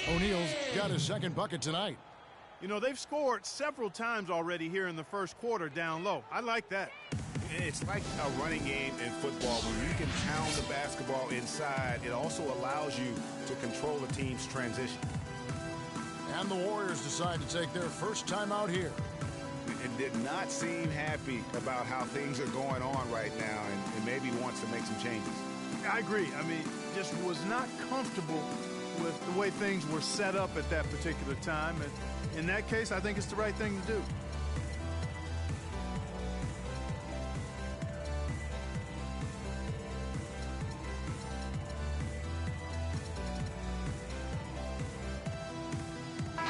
O'Neal's got his second bucket tonight. You know, they've scored several times already here in the first quarter down low. I like that. It's like a running game in football. When you can pound the basketball inside, it also allows you to control the team's transition. And the Warriors decide to take their first time out here. And did not seem happy about how things are going on right now, and maybe wants to make some changes. I agree. I mean, just was not comfortable with the way things were set up at that particular time. And in that case, I think it's the right thing to do.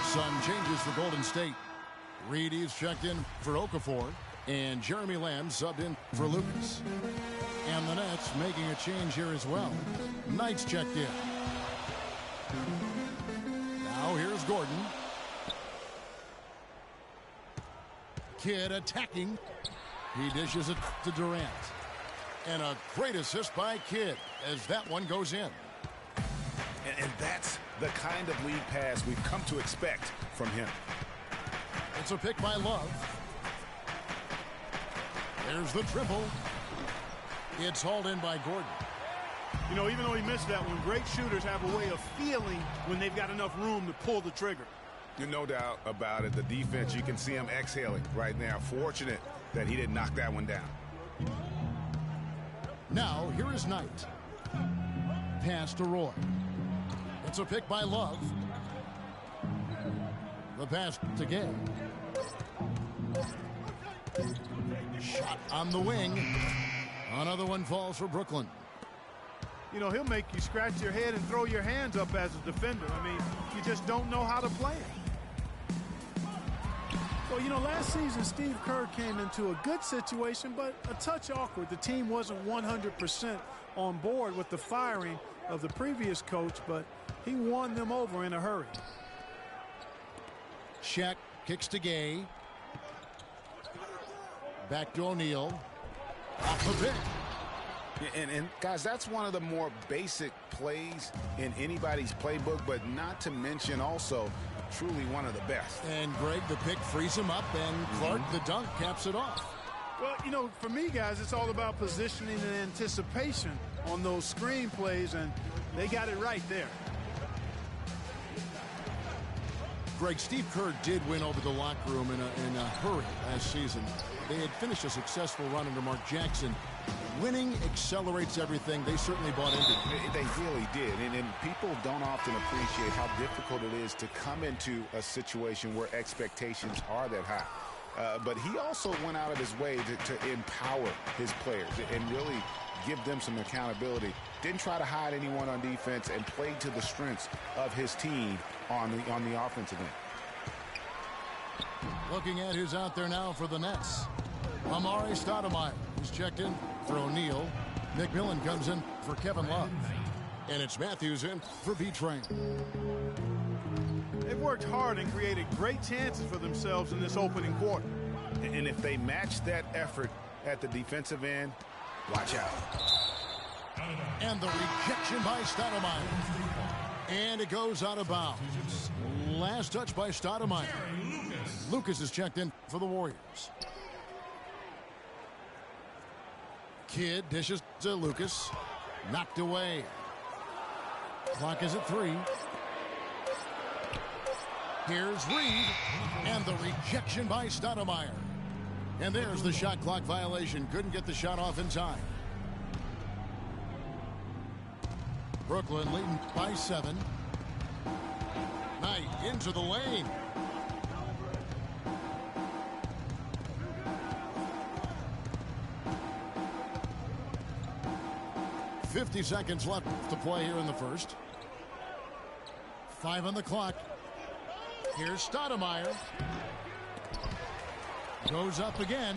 Some changes for Golden State. Reedy's checked in for Okafor, and Jeremy Lamb subbed in for Lucas. And the Nets making a change here as well. Knight's checked in. Now here's Gordon. Kidd attacking. He dishes it to Durant. And a great assist by Kidd as that one goes in. And that's the kind of lead pass we've come to expect from him. It's a pick by Love. There's the triple. It's hauled in by Gordon. You know, even though he missed that one, great shooters have a way of feeling when they've got enough room to pull the trigger. No doubt about it. The defense, you can see him exhaling right now. Fortunate that he didn't knock that one down. Now, here is Knight. Pass to Roy. It's a pick by Love. The pass to Gay. Shot on the wing. Another one falls for Brooklyn. You know, he'll make you scratch your head and throw your hands up as a defender. I mean, you just don't know how to play it. Well, you know, last season, Steve Kerr came into a good situation, but a touch awkward. The team wasn't 100% on board with the firing of the previous coach, but he won them over in a hurry. Shaq kicks to Gay. Back to O'Neal. Off the pick. And guys, that's one of the more basic plays in anybody's playbook, but not to mention also truly one of the best. And Greg, the pick frees him up, and Clark, the dunk, caps it off. Well, you know, for me, guys, it's all about positioning and anticipation on those screen plays, and they got it right there. Greg, Steve Kerr did win over the locker room in a hurry last season. They had finished a successful run under Mark Jackson. Winning accelerates everything. They certainly bought into it. They really did. And people don't often appreciate how difficult it is to come into a situation where expectations are that high. But he also went out of his way to empower his players and really give them some accountability. Didn't try to hide anyone on defense and played to the strengths of his team on the offensive end. Looking at who's out there now for the Nets. Amari Stoudemire is checked in for O'Neal. McMillan comes in for Kevin Love. And it's Matthews in for B-Train. They've worked hard and created great chances for themselves in this opening quarter. And if they match that effort at the defensive end, watch out. And the rejection by Stoudemire. And it goes out of bounds. Last touch by Stoudemire. Lucas is checked in for the Warriors. Kidd dishes to Lucas. Knocked away. Clock is at 3. Here's Reed. And the rejection by Stoudemire. And there's the shot clock violation. Couldn't get the shot off in time. Brooklyn leading by 7. Knight into the lane. .50 seconds left to play here in the first. 5 on the clock. Here's Stoudemire. Goes up again.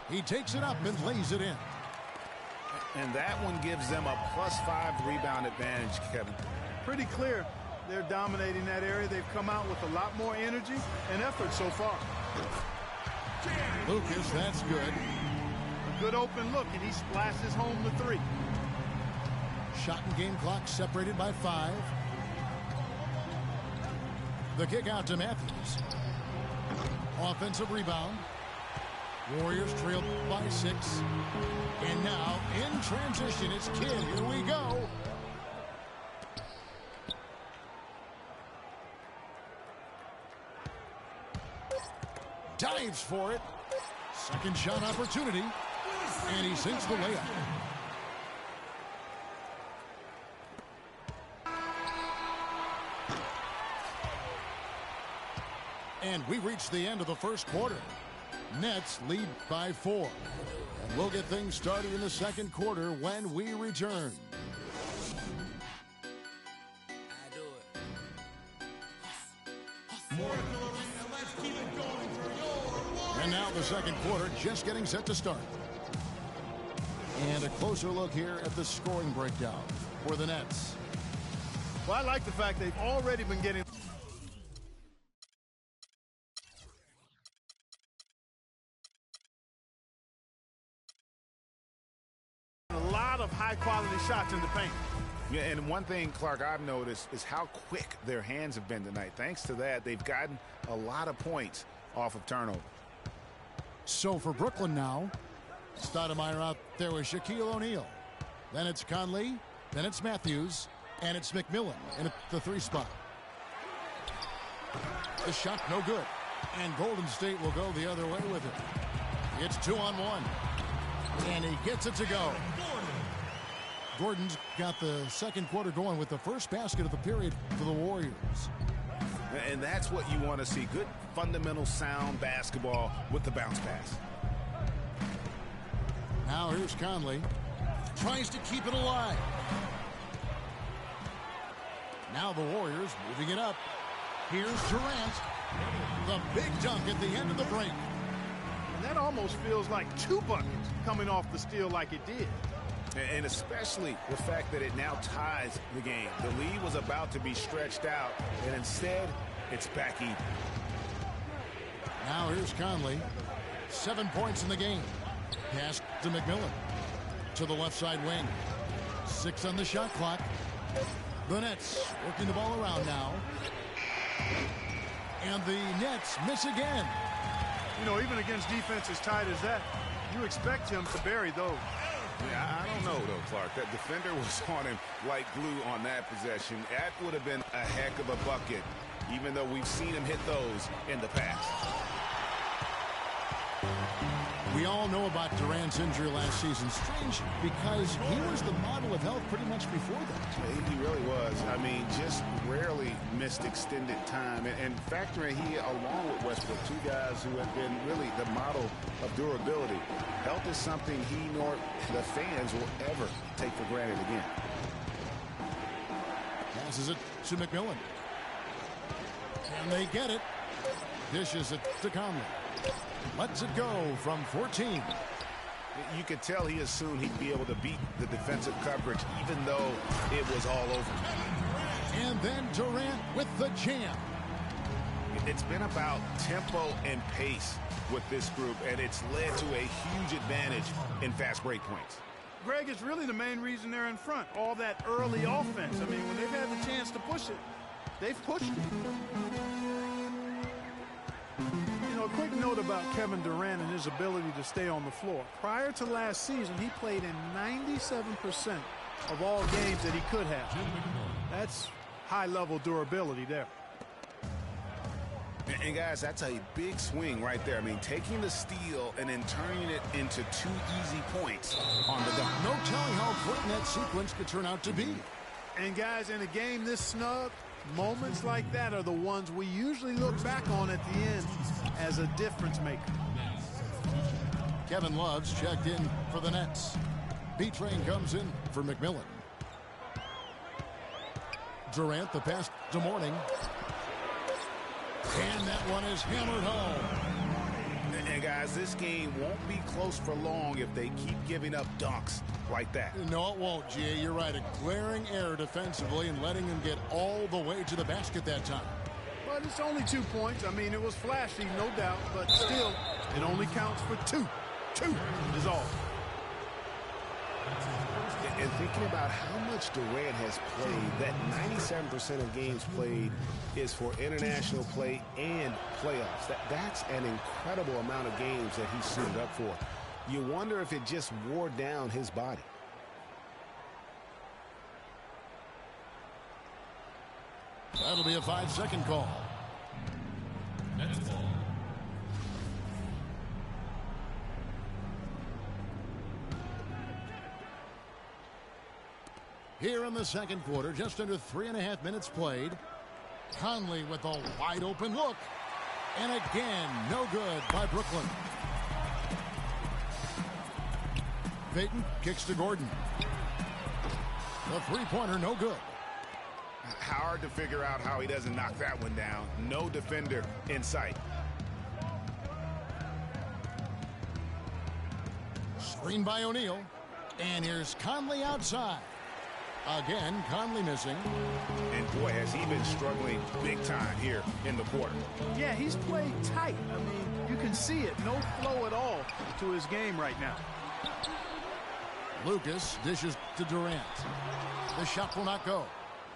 He takes it up and lays it in. And that one gives them a +5 rebound advantage, Kevin. Pretty clear. They're dominating that area. They've come out with a lot more energy and effort so far. Lucas, that's good. A good open look, and he splashes home the 3. Shot and game clock separated by 5. The kick out to Matthews. Offensive rebound. Warriors trail by 6. And now in transition, it's Kidd. Here we go. Dives for it. Second shot opportunity. And he sinks the layup. And we reached the end of the first quarter. Nets lead by 4. And we'll get things started in the second quarter when we return. And now the second quarter just getting set to start. And a closer look here at the scoring breakdown for the Nets. Well, I like the fact they've already been getting a lot of high-quality shots in the paint. Yeah, and one thing, Clark, I've noticed is how quick their hands have been tonight. Thanks to that, they've gotten a lot of points off of turnover. So for Brooklyn now, Stoudemire out there with Shaquille O'Neal. Then it's Conley, then it's Matthews, and it's McMillan in the 3 spot. The shot no good, and Golden State will go the other way with it. It's 2-on-1, and he gets it to go. Gordon's got the second quarter going with the first basket of the period for the Warriors. And that's what you want to see. Good, fundamental, sound basketball with the bounce pass. Now here's Conley. Tries to keep it alive. Now the Warriors moving it up. Here's Durant. The big dunk at the end of the break. And that almost feels like 2 buckets coming off the steal like it did. And especially the fact that it now ties the game. The lead was about to be stretched out, and instead, it's back even. Now here's Conley. 7 points in the game. Pass to McMillan. To the left side wing. 6 on the shot clock. The Nets working the ball around now. And the Nets miss again. You know, even against defense as tight as that, you expect him to bury those. Yeah, I don't know, though, Clark. That defender was on him like glue on that possession. That would have been a heck of a bucket, even though we've seen him hit those in the past. We all know about Durant's injury last season. Strange, because he was the model of health pretty much before that. He really was. I mean, just rarely missed extended time. And factoring he, along with Westbrook, 2 guys who have been really the model of durability. Health is something he nor the fans will ever take for granted again. Passes it to McMillan. And they get it. Dishes it to Conley. Lets it go from 14. You could tell he assumed he'd be able to beat the defensive coverage, even though it was all over. And then Durant with the jam. It's been about tempo and pace with this group, and it's led to a huge advantage in fast break points. Greg, it's really the main reason they're in front. All that early offense. I mean, when they've had the chance to push it, they've pushed it. You know, a quick note about Kevin Durant and his ability to stay on the floor. Prior to last season, he played in 97% of all games that he could have. That's high-level durability there. And guys, that's a big swing right there. I mean, taking the steal and then turning it into 2 easy points on the dunk. No telling how important that sequence could turn out to be. And guys, in a game this snug, moments like that are the ones we usually look back on at the end as a difference maker. Kevin Love's checked in for the Nets. B-Train comes in for McMillan. Durant, the pass to Mourning. And that one is hammered home. And guys, this game won't be close for long if they keep giving up dunks like that. No, it won't, G.A. You're right. A glaring error defensively and letting them get all the way to the basket that time. But it's only 2 points. I mean, it was flashy, no doubt, but still, it only counts for 2. 2 is all. And thinking about how much Durant has played, that 97% of games played is for international play and playoffs. That's an incredible amount of games that he's suited up for. You wonder if it just wore down his body. That'll be a 5-second call. Next ball. Here in the second quarter, just under 3.5 minutes played. Conley with a wide open look. And again, no good by Brooklyn. Payton kicks to Gordon. The three-pointer, no good. Hard to figure out how he doesn't knock that one down. No defender in sight. Screen by O'Neal. And here's Conley outside. Again, Conley missing. And boy, has he been struggling big time here in the quarter. Yeah, he's played tight. I mean, you can see it. No flow at all to his game right now. Lucas dishes to Durant. The shot will not go.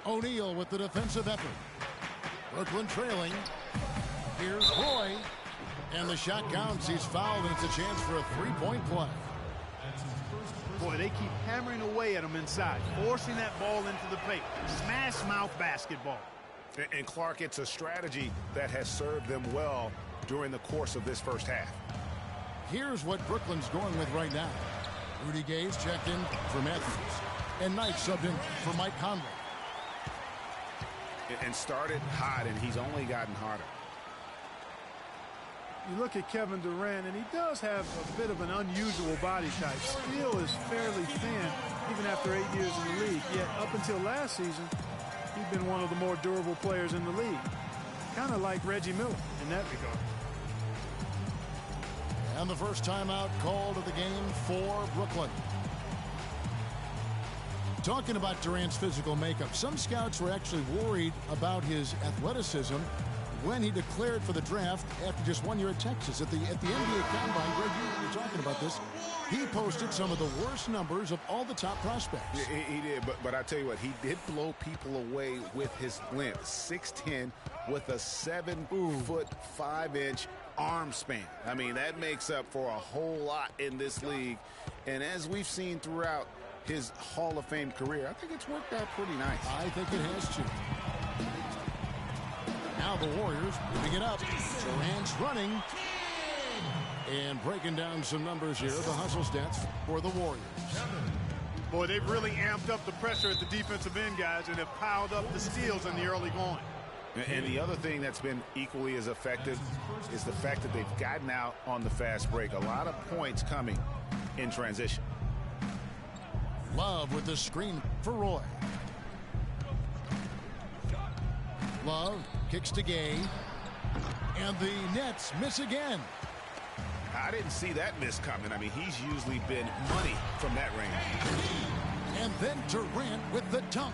O'Neal with the defensive effort. Brooklyn trailing. Here's Roy. And the shot counts. He's fouled, and it's a chance for a three-point play. Boy, they keep hammering away at him inside, forcing that ball into the paint. Smash mouth basketball. And Clark, it's a strategy that has served them well during the course of this first half. Here's what Brooklyn's going with right now. Rudy Gay's checked in for Matthews. And Knight subbed in for Mike Conley. And started hot, and he's only gotten harder. You look at Kevin Durant, and he does have a bit of an unusual body type. Still is fairly thin, even after 8 years in the league. Yet up until last season, he'd been one of the more durable players in the league. Kind of like Reggie Miller in that regard. And the first timeout called of the game for Brooklyn. Talking about Durant's physical makeup, some scouts were actually worried about his athleticism when he declared for the draft after just 1 year at Texas. At the NBA Combine, Greg, you were talking about this. He posted some of the worst numbers of all the top prospects. Yeah, he did, but I tell you what, he did blow people away with his length. 6'10", with a 7-foot 5-inch arm span. I mean, that makes up for a whole lot in this league. And as we've seen throughout his Hall of Fame career, I think it's worked out pretty nice. I think it has too. Now the Warriors moving it up. Durant's running. And breaking down some numbers here, the hustle stats for the Warriors. Boy, they've really amped up the pressure at the defensive end, guys, and have piled up the steals in the early going. And the other thing that's been equally as effective is the fact that they've gotten out on the fast break. A lot of points coming in transition. Love with the screen for Roy. Love kicks to Gay. And the Nets miss again. I didn't see that miss coming. I mean, he's usually been money from that range. And then Durant with the dunk.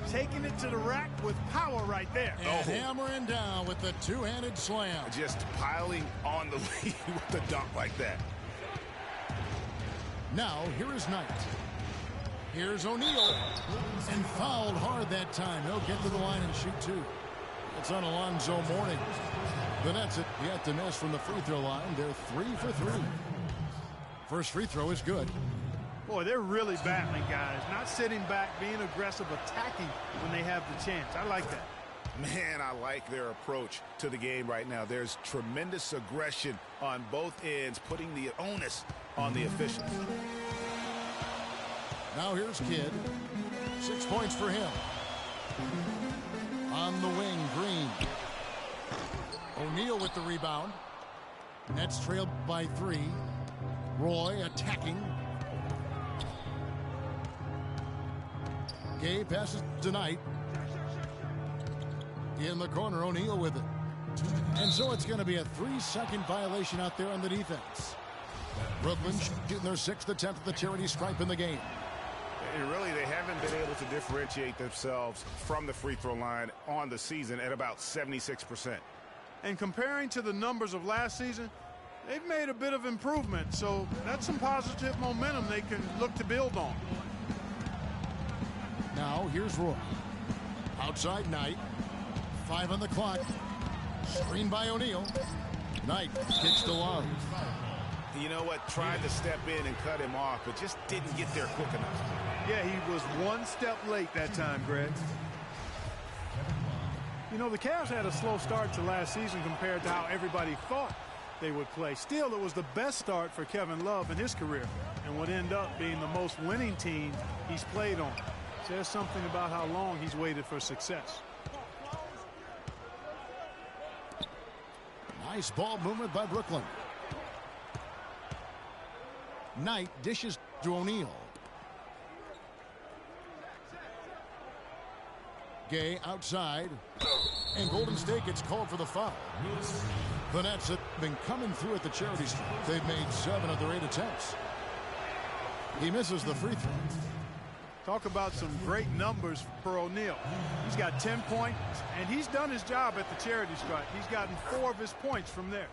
Taking it to the rack with power right there. And hammering down with the two-handed slam. Just piling on the lead with the dunk like that. Now, here is Knight. Here's O'Neal. And fouled hard that time. He'll get to the line and shoot two. It's on Alonzo Mourning. The Nets yet to miss from the free throw line. They're 3 for 3. First free throw is good. Boy, they're really battling, guys. Not sitting back, being aggressive, attacking when they have the chance. I like that. Man, I like their approach to the game right now. There's tremendous aggression on both ends, putting the onus on the officials. Now here's Kidd. 6 points for him. On the wing, Green. O'Neal with the rebound. Nets trailed by 3. Roy attacking. Gay passes to Knight. In the corner, O'Neal with it. And so it's going to be a 3-second violation out there on the defense. Brooklyn shooting their 6th attempt at the charity stripe in the game. And really, they haven't been able to differentiate themselves from the free throw line on the season at about 76%. And comparing to the numbers of last season, They've made a bit of improvement, so that's some positive momentum they can look to build on. Now here's Roy. Outside Knight. 5 on the clock. Screen by O'Neal. Knight kicks to Love. You know what? Tried to step in and cut him off, but just didn't get there quick enough. Yeah, he was one step late that time, Greg. You know, the Cavs had a slow start to last season compared to how everybody thought they would play. Still, it was the best start for Kevin Love in his career and would end up being the most winning team he's played on. Says something about how long he's waited for success. Nice ball movement by Brooklyn. Knight dishes to O'Neal. Gay outside. And Golden State gets called for the foul. The Nets have been coming through at the charity stripe. They've made 7 of their 8 attempts. He misses the free throw. Talk about some great numbers for O'Neal. He's got 10 points, and he's done his job at the charity stripe. He's gotten 4 of his points from there.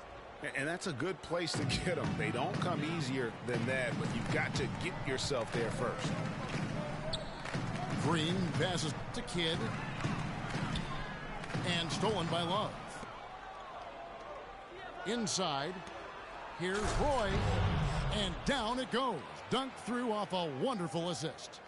And that's a good place to get them. They don't come easier than that, but you've got to get yourself there first. Green passes to Kidd. And stolen by Love. Inside. Here's Roy. And down it goes. Dunked through off a wonderful assist.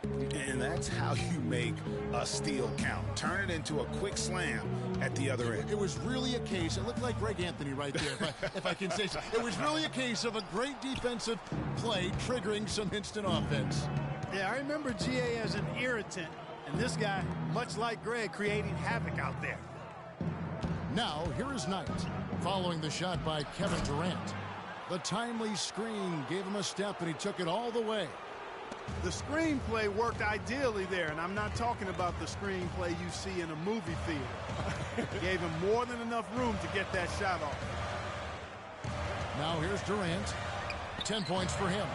And that's how you make a steal count. Turn it into a quick slam at the other end. It was really a case. It looked like Greg Anthony right there, if I can say so. It was really a case of a great defensive play triggering some instant offense. Yeah, I remember GA as an irritant. And this guy, much like Greg, creating havoc out there. Now, here is Knight, following the shot by Kevin Durant. The timely screen gave him a step, and he took it all the way. The screenplay worked ideally there, and I'm not talking about the screenplay you see in a movie theater. Gave him more than enough room to get that shot off. Now here's Durant. 10 points for him.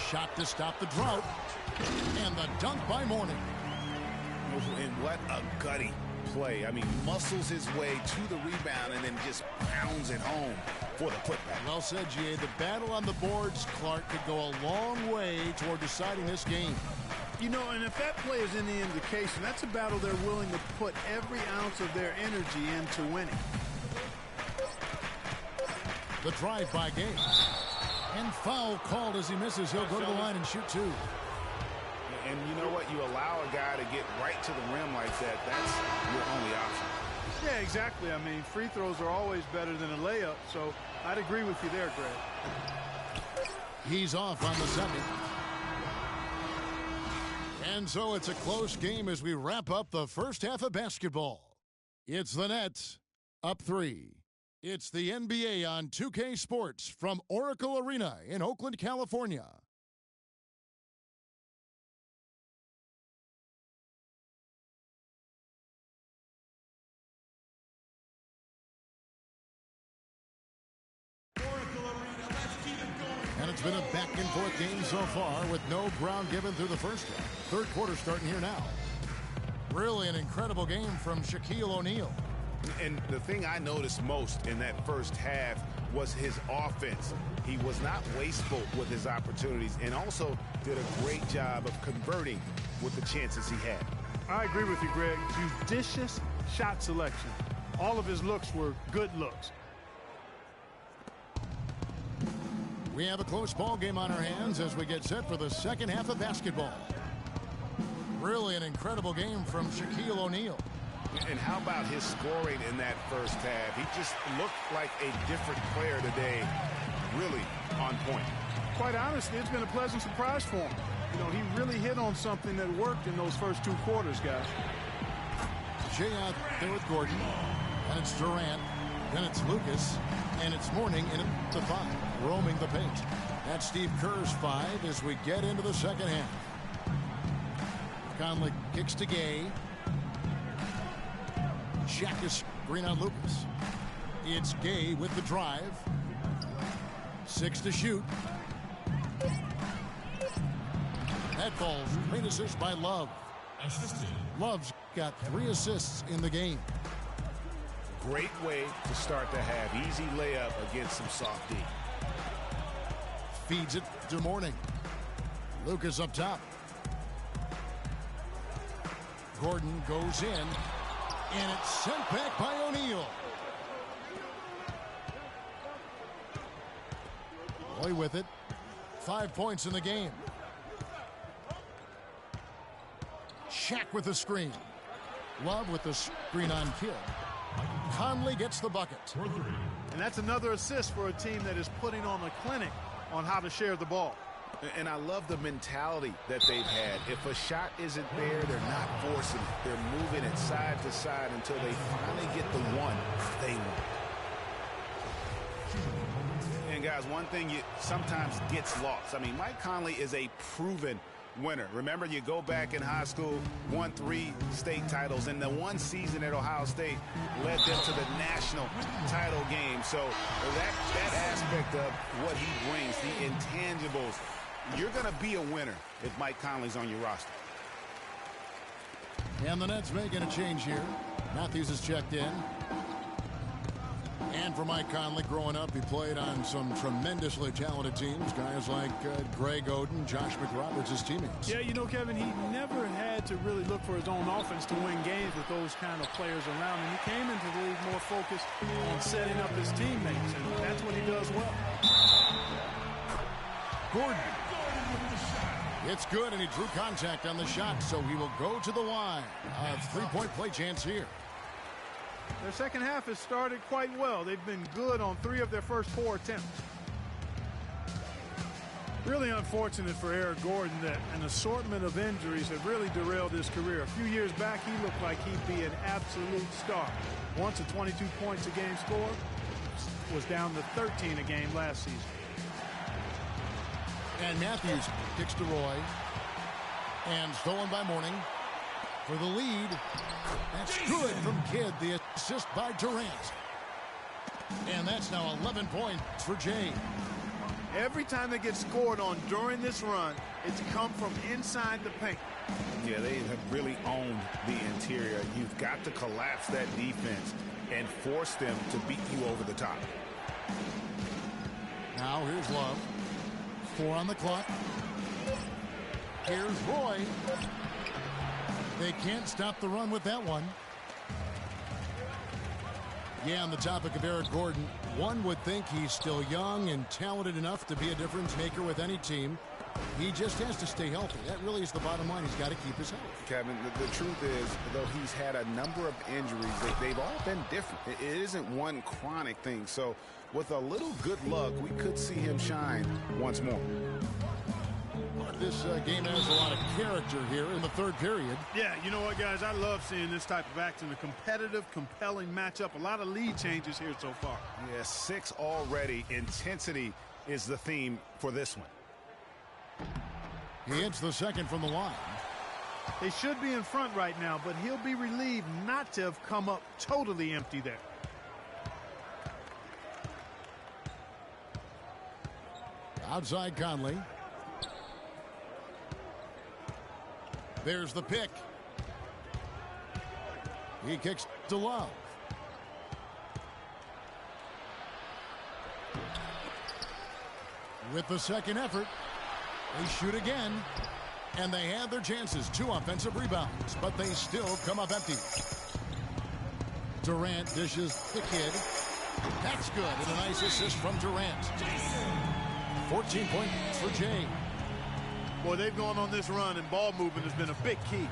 Shot to stop the drought. And the dunk by Mourning. And what a gutty play. I mean, muscles his way to the rebound and then just pounds it home for the putback. Well said, G.A. The battle on the boards, Clark, could go a long way toward deciding this game. You know, and if that play is any indication, that's a battle they're willing to put every ounce of their energy into winning. The drive by Gay. And foul called as he misses. He'll go to the line and shoot 2. And you know what? You allow a guy to get right to the rim like that. That's your only option. Yeah, exactly. I mean, free throws are always better than a layup, so I'd agree with you there, Greg. He's off on the second. And so it's a close game as we wrap up the first half of basketball. It's the Nets up 3. It's the NBA on 2K Sports from Oracle Arena in Oakland, California. And it's been a back-and-forth game so far with no ground given through the first half. Third quarter starting here now. Really an incredible game from Shaquille O'Neal. And the thing I noticed most in that first half was his offense. He was not wasteful with his opportunities and also did a great job of converting with the chances he had. I agree with you, Greg. Judicious shot selection. All of his looks were good looks. We have a close ball game on our hands as we get set for the second half of basketball. Really an incredible game from Shaquille O'Neal. And how about his scoring in that first half? He just looked like a different player today. Really on point. Quite honestly, it's been a pleasant surprise for him. You know, he really hit on something that worked in those first 2 quarters, guys. Jay out there with Gordon. And it's Durant. Then it's Lucas. And it's Mourning in at the 5, roaming the paint. That's Steve Kerr's 5 as we get into the second half. Conley kicks to Gay. Shaq is screen on Lucas. It's Gay with the drive. 6 to shoot. That falls. Great assist by Love. Love's got 3 assists in the game. Great way to start the half. Easy layup against some soft D. Feeds it to Mourning. Lucas up top. Gordon goes in, and it's sent back by O'Neal. Roy with it. 5 points in the game. Shaq with the screen. Love with the screen on Kidd. Conley gets the bucket. And that's another assist for a team that is putting on a clinic on how to share the ball. And I love the mentality that they've had. If a shot isn't there, they're not forcing it. They're moving it side to side until they finally get the one they want. And guys, one thing you sometimes gets lost. I mean, Mike Conley is a proven winner. Remember, you go back in high school, won 3 state titles, and the one season at Ohio State led them to the national title game. So that aspect of what he brings, the intangibles, you're going to be a winner if Mike Conley's on your roster. And the Nets making a change here. Matthews is checked in. And for Mike Conley, growing up, he played on some tremendously talented teams. Guys like Greg Oden, Josh McRoberts, his teammates. Yeah, you know, Kevin, he never had to really look for his own offense to win games with those kind of players around him. He came into the league more focused on setting up his teammates, and that's what he does well. Gordon. It's good, and he drew contact on the shot, so he will go to the line. A 3-point play chance here. Their second half has started quite well. They've been good on 3 of their first 4 attempts. Really unfortunate for Eric Gordon that an assortment of injuries have really derailed his career. A few years back, he looked like he'd be an absolute star. Once a 22 points a game score, was down to 13 a game last season. And Matthews kicks to Roy. And stolen by Mourning. For the lead. That's good from Kidd. The assist by Durant. And that's now 11 points for Jay. Every time they get scored on during this run, it's come from inside the paint. Yeah, they have really owned the interior. You've got to collapse that defense and force them to beat you over the top. Now here's Love. 4 on the clock. Here's Roy. They can't stop the run with that one. Yeah, on the topic of Eric Gordon, one would think he's still young and talented enough to be a difference maker with any team. He just has to stay healthy. That really is the bottom line. He's got to keep his health. Kevin, the truth is, though he's had a number of injuries, they've all been different. It isn't one chronic thing. So with a little good luck, we could see him shine once more. This game has a lot of character here in the third period. Yeah, you know what, guys? I love seeing this type of action. A competitive, compelling matchup. A lot of lead changes here so far. Yeah, 6 already. Intensity is the theme for this one. He hits the second from the line. They should be in front right now, but he'll be relieved not to have come up totally empty there. Outside Conley. There's the pick. He kicks to Love. With the second effort, they shoot again. And they had their chances. 2 offensive rebounds, but they still come up empty. Durant dishes the Kidd. That's good. And a nice assist from Durant. 14 points for Jay. Boy, they've gone on this run, and ball movement has been a big key.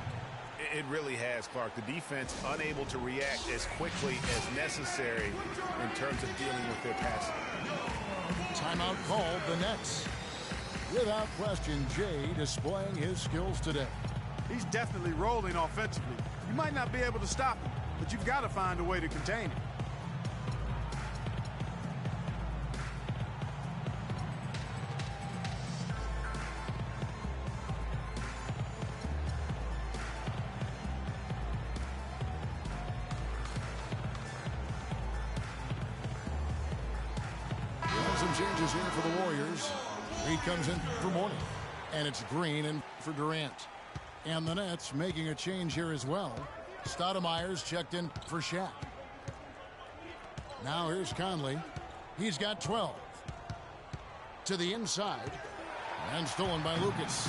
It really has, Clark. The defense unable to react as quickly as necessary in terms of dealing with their passing. Timeout called the Nets. Without question, Jay displaying his skills today. He's definitely rolling offensively. You might not be able to stop him, but you've got to find a way to contain him. Some changes here for the Warriors. Reed comes in for Mourning. And it's Green in for Durant. And the Nets making a change here as well. Stoudemire's checked in for Shaq. Now here's Conley. He's got 12. To the inside. And stolen by Lucas.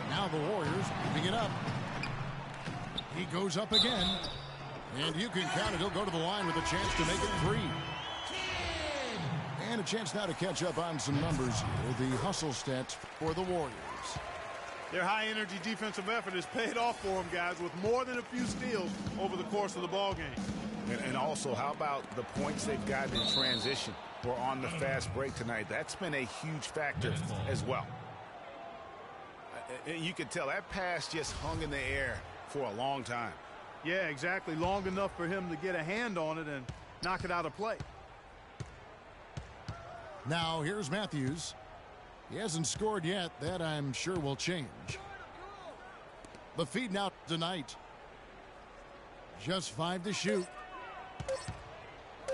Now the Warriors moving it up. He goes up again. And you can count it. He'll go to the line with a chance to make it 3. And a chance now to catch up on some numbers here. The hustle stats for the Warriors. Their high-energy defensive effort has paid off for them, guys, with more than a few steals over the course of the ballgame. And also, how about the points they've gotten in transition or on the fast break tonight? That's been a huge factor as well. You can tell that pass just hung in the air for a long time. Yeah, exactly. Long enough for him to get a hand on it and knock it out of play. Now here's Matthews. He hasn't scored yet. That I'm sure will change. The feed now tonight. Just 5 to shoot.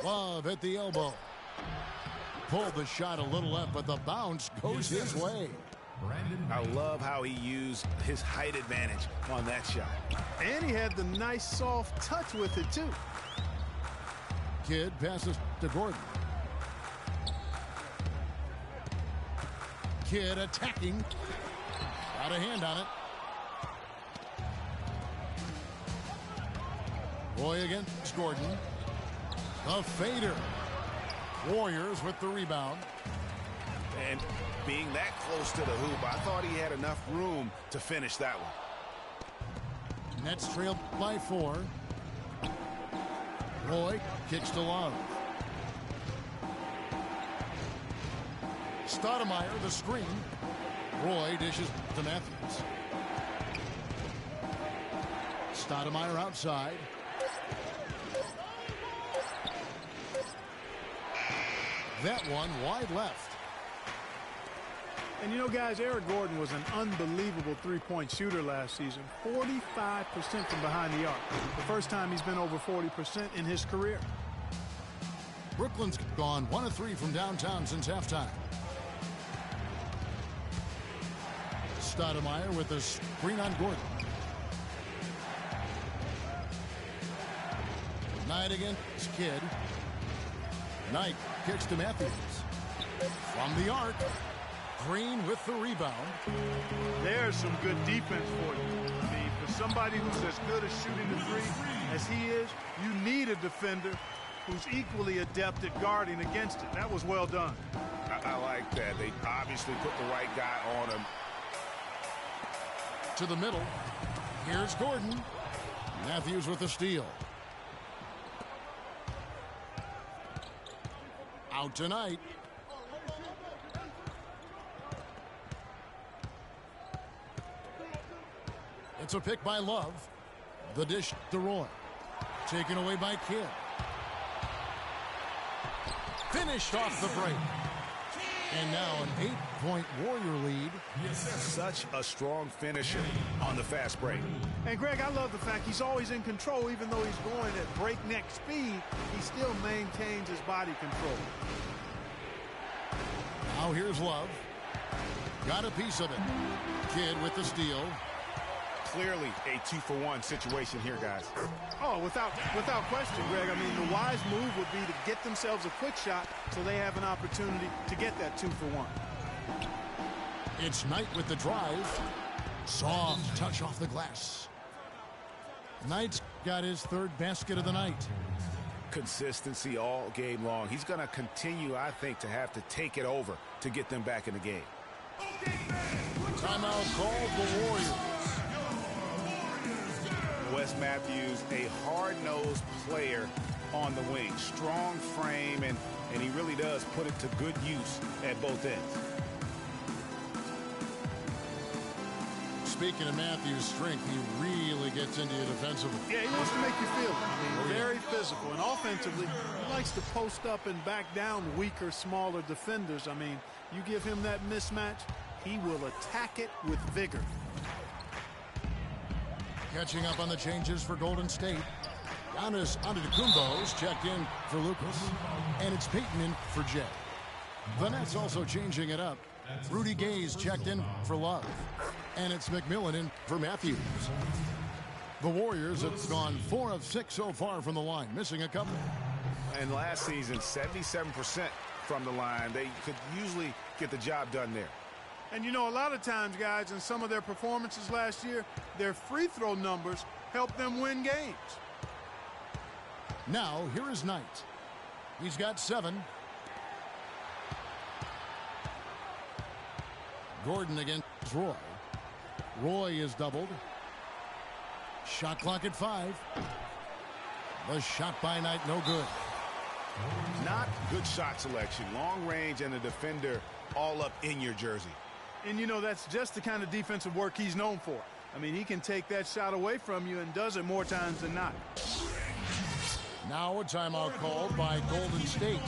Love at the elbow. Pulled the shot a little left, but the bounce goes his way. I love how he used his height advantage on that shot. And he had the nice soft touch with it, too. Kidd passes to Gordon. Kidd attacking. Got a hand on it. Roy against Gordon. The fader. Warriors with the rebound. And being that close to the hoop, I thought he had enough room to finish that one. Nets trailed by 4. Roy kicks to Love. Stoudemire the screen. Roy dishes to Matthews. Stoudemire outside. That one wide left. And you know, guys, Eric Gordon was an unbelievable three-point shooter last season. 45% from behind the arc. The first time he's been over 40% in his career. Brooklyn's gone 1 of 3 from downtown since halftime. Stoudemire with the screen on Gordon. Knight against Kidd. Knight kicks to Matthews. From the arc. Green with the rebound. There's some good defense for you. I mean, for somebody who's as good at shooting the three as he is, you need a defender who's equally adept at guarding against it. That was well done. I like that. They obviously put the right guy on him. To the middle. Here's Gordon. Matthews with the steal. Out tonight. It's a pick by Love. The dish to Roy. Taken away by Kidd. Finished off the break. And now an 8-point Warrior lead. Such a strong finisher on the fast break. And, Greg, I love the fact he's always in control. Even though he's going at breakneck speed, he still maintains his body control. Now here's Love. Got a piece of it. Kidd with the steal. Clearly a 2-for-1 situation here, guys. Oh, without question, Greg. I mean, the wise move would be to get themselves a quick shot so they have an opportunity to get that 2-for-1. It's Knight with the drive. Soft touch off the glass. Knight's got his 3rd basket of the night. Consistency all game long. He's going to continue, I think, to have to take it over to get them back in the game. Timeout called the Warriors. Wes Matthews, a hard-nosed player on the wing. Strong frame, and he really does put it to good use at both ends. Speaking of Matthews' strength, he really gets into you defensively. Yeah, he wants to make you feel it. I mean, very physical. And offensively, he likes to post up and back down weaker, smaller defenders. I mean, you give him that mismatch, he will attack it with vigor. Catching up on the changes for Golden State. Giannis Antetokounmpo's checked in for Lucas. And it's Peyton in for Jay. The Nets also changing it up. Rudy Gay's checked in for Love. And it's McMillan in for Matthews. The Warriors have gone 4 of 6 so far from the line, missing a couple. And last season, 77% from the line. They could usually get the job done there. And you know, a lot of times, guys, in some of their performances last year, their free throw numbers helped them win games. Now, here is Knight. He's got 7. Gordon against Roy. Roy is doubled. Shot clock at 5. The shot by Knight, no good. Not good shot selection. Long range and the defender all up in your jersey. And, you know, that's just the kind of defensive work he's known for. I mean, he can take that shot away from you and does it more times than not. Now a timeout called by Golden State.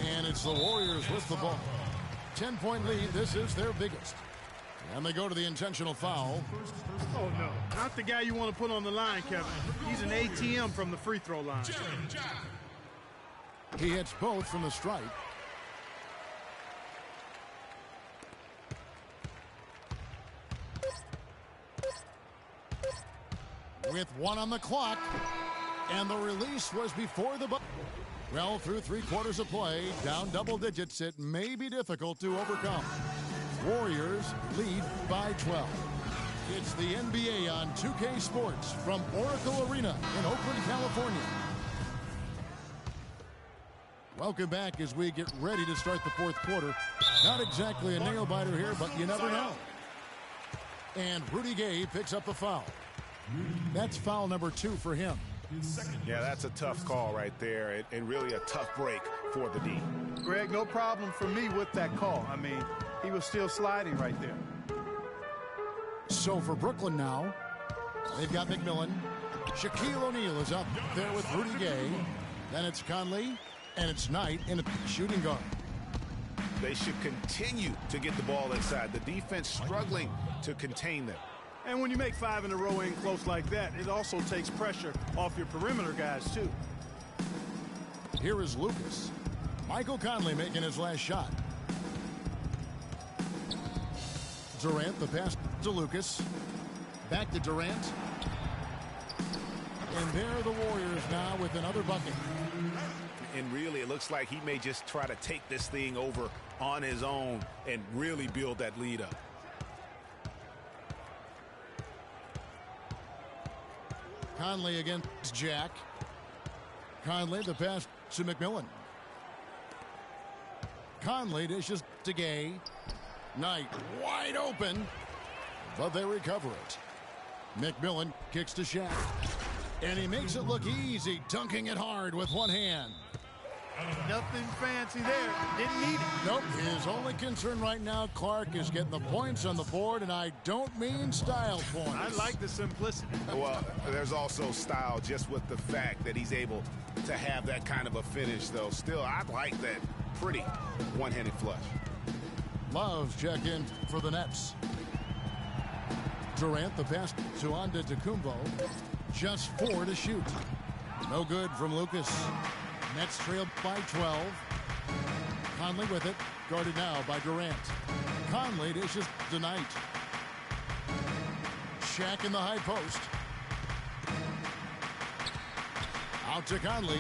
And it's the Warriors with the ball. 10-point lead. This is their biggest. And they go to the intentional foul. Oh, no. Not the guy you want to put on the line, Kevin. He's an ATM from the free throw line. He hits both from the stripe. With 1 on the clock. And the release was before the buzzer. Well, through 3 quarters of play, down double digits, it may be difficult to overcome. Warriors lead by 12. It's the NBA on 2K Sports from Oracle Arena in Oakland, California. Welcome back as we get ready to start the 4th quarter. Not exactly a nail-biter here, but you never know. And Rudy Gay picks up the foul. That's foul number 2 for him. Yeah, that's a tough call right there, and really a tough break for the D. Greg, no problem for me with that call. I mean, he was still sliding right there. So for Brooklyn now, they've got McMillan. Shaquille O'Neal is up there with Rudy Gay. Then it's Conley, and it's Knight in a shooting guard. They should continue to get the ball inside. The defense struggling to contain them. And when you make 5 in a row in close like that, it also takes pressure off your perimeter guys, too. Here is Lucas. Michael Conley making his last shot. Durant, the pass to Lucas. Back to Durant. And there are the Warriors now with another bucket. And really, it looks like he may just try to take this thing over on his own and really build that lead up. Conley against Jack. Conley, the pass to McMillan. Conley dishes to Gay. Knight wide open, but they recover it. McMillan kicks to Shaq. And he makes it look easy, dunking it hard with one hand. Nothing fancy there. Didn't need it. Nope. His only concern right now, Clark, is getting the points on the board, and I don't mean style points. I like the simplicity. Well, there's also style just with the fact that he's able to have that kind of a finish, though. Still, I like that pretty one-handed flush. Love's check in for the Nets. Durant, the pass to Antetokounmpo. Just 4 to shoot. No good from Lucas. Nets trailed by 12. Conley with it. Guarded now by Durant. Conley dishes to Knight. Shaq in the high post. Out to Conley.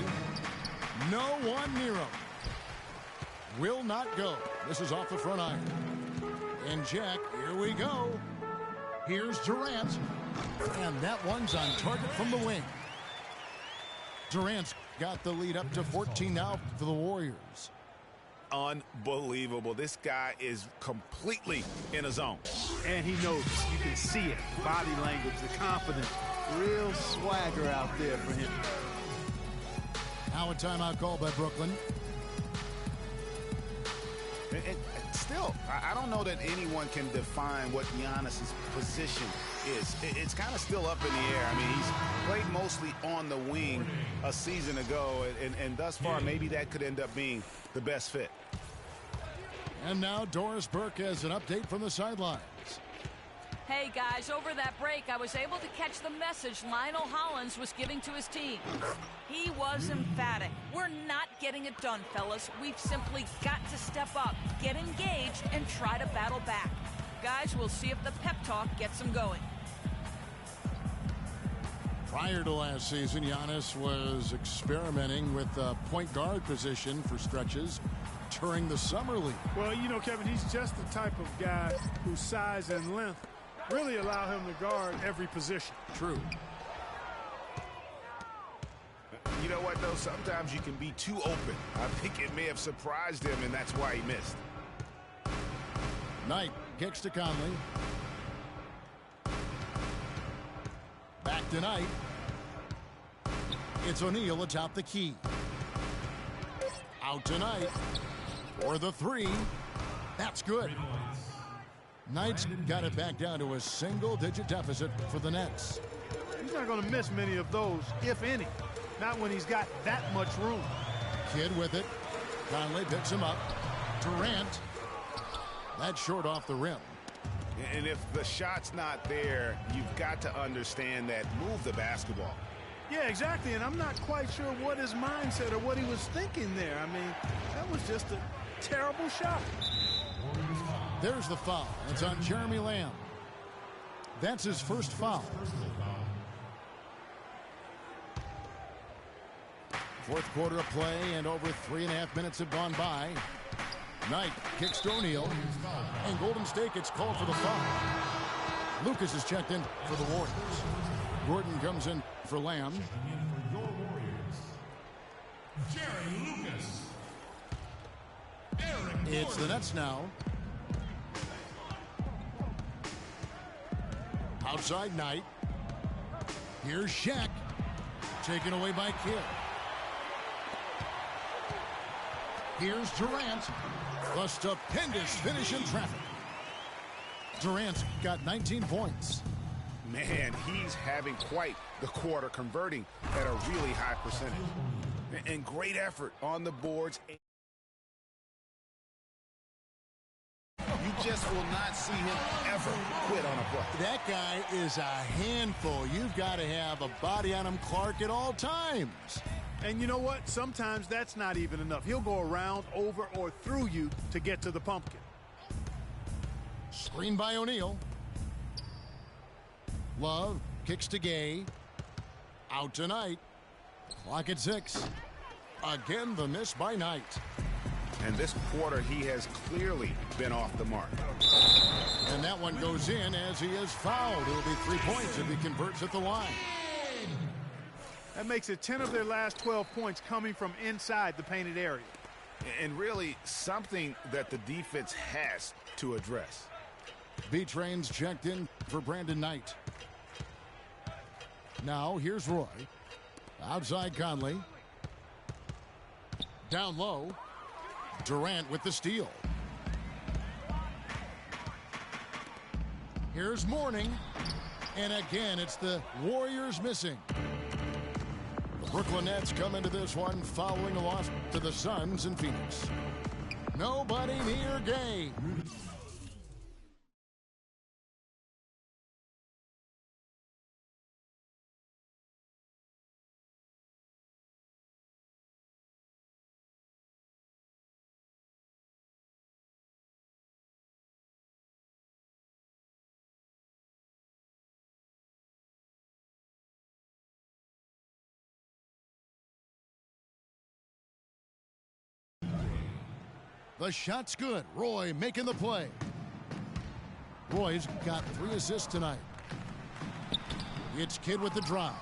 No one near him. Will not go. This is off the front iron. And Jack, here we go. Here's Durant. And that one's on target from the wing. Durant's got the lead up to 14 now for the Warriors. Unbelievable. This guy is completely in a zone. And he knows it. You can see it. Body language, the confidence. Real swagger out there for him. Now a timeout call by Brooklyn. And still, I don't know that anyone can define what Giannis's position is. It's kind of still up in the air. I mean, he's played mostly on the wing a season ago, and thus far, maybe that could end up being the best fit. And now Doris Burke has an update from the sidelines. Hey, guys, over that break, I was able to catch the message Lionel Hollins was giving to his team. He was emphatic. We're not getting it done, fellas. We've simply got to step up, get engaged, and try to battle back. Guys, we'll see if the pep talk gets them going. Prior to last season, Giannis was experimenting with the point guard position for stretches during the summer league. Well, you know, Kevin, he's just the type of guy whose size and length really allow him to guard every position. True. You know what, though? Sometimes you can be too open. I think it may have surprised him, and that's why he missed. Knight kicks to Conley. Back to Knight. It's O'Neal atop the key. Out to Knight for the three. That's good. Knight's got it back down to a single-digit deficit for the Nets. He's not going to miss many of those, if any. Not when he's got that much room. Kidd with it. Conley picks him up. Durant. That's short off the rim. And if the shot's not there, you've got to understand that. Move the basketball. Yeah, exactly, and I'm not quite sure what his mindset or what he was thinking there. I mean, that was just a terrible shot. There's the foul. It's on Jeremy Lamb. That's his first foul. Fourth quarter of play, and over 3.5 minutes have gone by. Knight kicks to O'Neal, and Golden State gets called for the foul. Lucas is checked in for the Warriors. Gordon comes in for Lamb. It's the Nets now. Outside Knight. Here's Shaq. Taken away by Kidd. Here's Durant. The stupendous finish in traffic. Durant's got 19 points. Man, he's having quite the quarter, converting at a really high percentage. And great effort on the boards. You just will not see him ever quit on a play. That guy is a handful. You've got to have a body on him, Clark, at all times. And you know what? Sometimes that's not even enough. He'll go around, over, or through you to get to the pumpkin. Screen by O'Neal. Love kicks to Gay. Out to Knight. Clock at 6. Again, the miss by Knight. And this quarter, he has clearly been off the mark. And that one goes in as he is fouled. It'll be 3 points if he converts at the line. That makes it 10 of their last 12 points coming from inside the painted area. And really something that the defense has to address. B-Train's checked in for Brandon Knight. Now here's Roy. Outside Conley. Down low. Durant with the steal. Here's Mourning. And again, it's the Warriors missing. The Brooklyn Nets come into this one following a loss to the Suns in Phoenix. Nobody near Gay. The shot's good. Roy making the play. Roy's got 3 assists tonight. It's Kidd with the drive.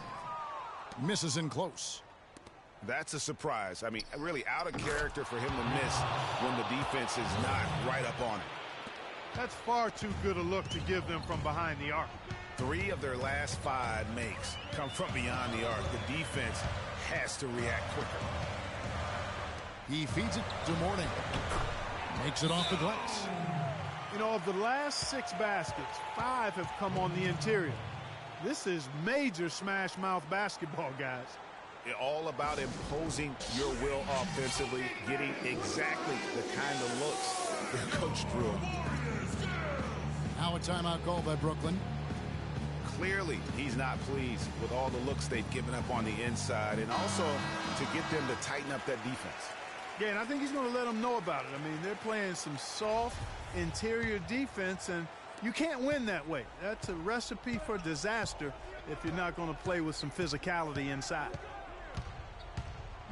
Misses in close. That's a surprise. I mean, really out of character for him to miss when the defense is not right up on it. That's far too good a look to give them from behind the arc. 3 of their last 5 makes come from beyond the arc. The defense has to react quicker. He feeds it to Mourning. Makes it off the glass. You know, of the last 6 baskets, 5 have come on the interior. This is major smash mouth basketball, guys. All about imposing your will offensively, getting exactly the kind of looks the coach drew. Now a timeout called by Brooklyn. Clearly, he's not pleased with all the looks they've given up on the inside, and also to get them to tighten up that defense. Yeah, and I think he's going to let them know about it. I mean, they're playing some soft interior defense, and you can't win that way. That's a recipe for disaster if you're not going to play with some physicality inside.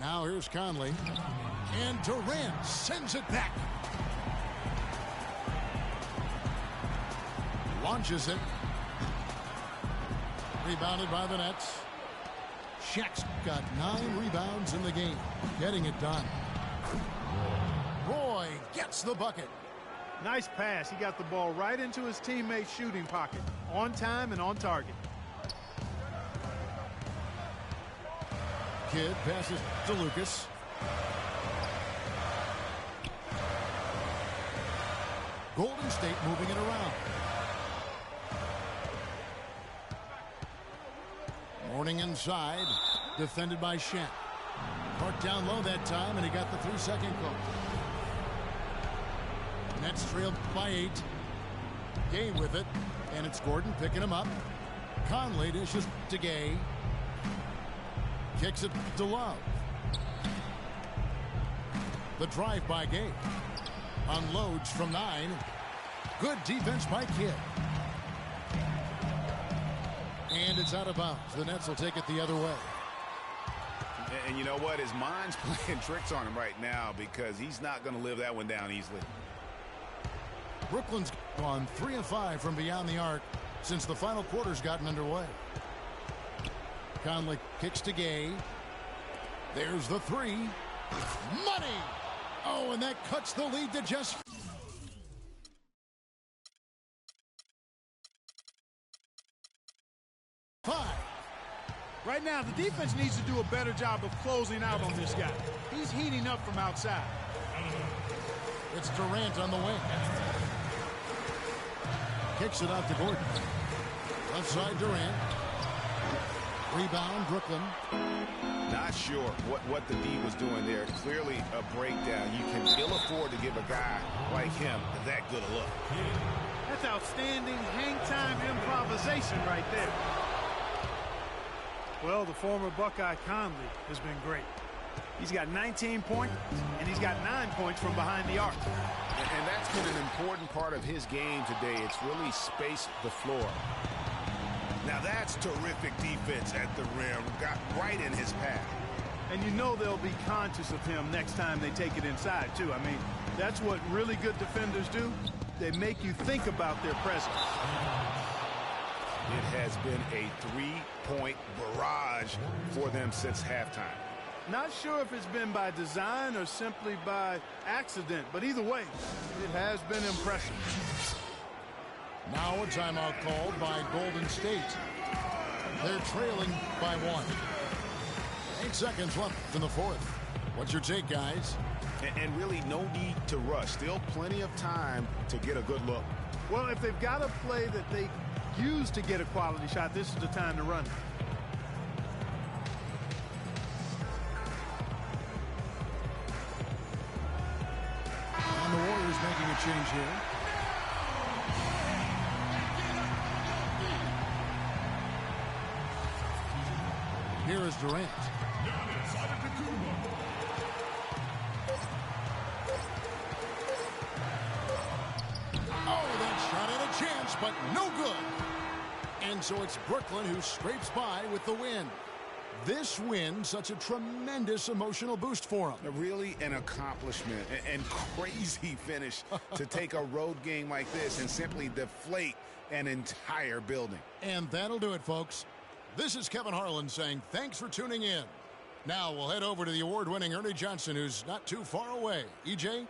Now here's Conley. And Durant sends it back. Launches it. Rebounded by the Nets. Shaq's got 9 rebounds in the game. Getting it done. Roy gets the bucket. Nice pass. He got the ball right into his teammate's shooting pocket. On time and on target. Kidd passes to Lucas. Golden State moving it around. Morning inside. Defended by Shaq. Marked down low that time, and he got the 3-second call. Nets trailed by 8. Gay with it, and it's Gordon picking him up. Conley dishes to Gay. Kicks it to Love. The drive by Gay. Unloads from 9. Good defense by Kidd. And it's out of bounds. The Nets will take it the other way. And you know what? His mind's playing tricks on him right now because he's not going to live that one down easily. Brooklyn's gone 3 of 5 from beyond the arc since the final quarter's gotten underway. Conley kicks to Gay. There's the 3. Money! Oh, and that cuts the lead to just 5. Right now, the defense needs to do a better job of closing out on this guy. He's heating up from outside. It's Durant on the wing. Kicks it out to Gordon. Left side Durant. Rebound Brooklyn. Not sure what the D was doing there. Clearly a breakdown. You can ill afford to give a guy like him that good a look. That's outstanding hang-time improvisation right there. Well, the former Buckeye Conley has been great. He's got 19 points, and he's got 9 points from behind the arc. And that's been an important part of his game today. It's really spaced the floor. Now that's terrific defense at the rim. Got right in his path. And you know they'll be conscious of him next time they take it inside, too. I mean, that's what really good defenders do. They make you think about their presence. It has been a 3-point barrage for them since halftime. Not sure if it's been by design or simply by accident, but either way, it has been impressive. Now a timeout called by Golden State. They're trailing by 1. 8 seconds left in the 4th. What's your take, guys? And really no need to rush. Still plenty of time to get a good look. Well, if they've got a play that they use to get a quality shot, this is the time to run it. And the Warriors making a change here. Here is Durant. Oh, that shot had a chance, but no good. And so it's Brooklyn who scrapes by with the win. This win, such a tremendous emotional boost for them. Really an accomplishment and crazy finish to take a road game like this and simply deflate an entire building. And that'll do it, folks. This is Kevin Harlan saying thanks for tuning in. Now we'll head over to the award-winning Ernie Johnson, who's not too far away. EJ?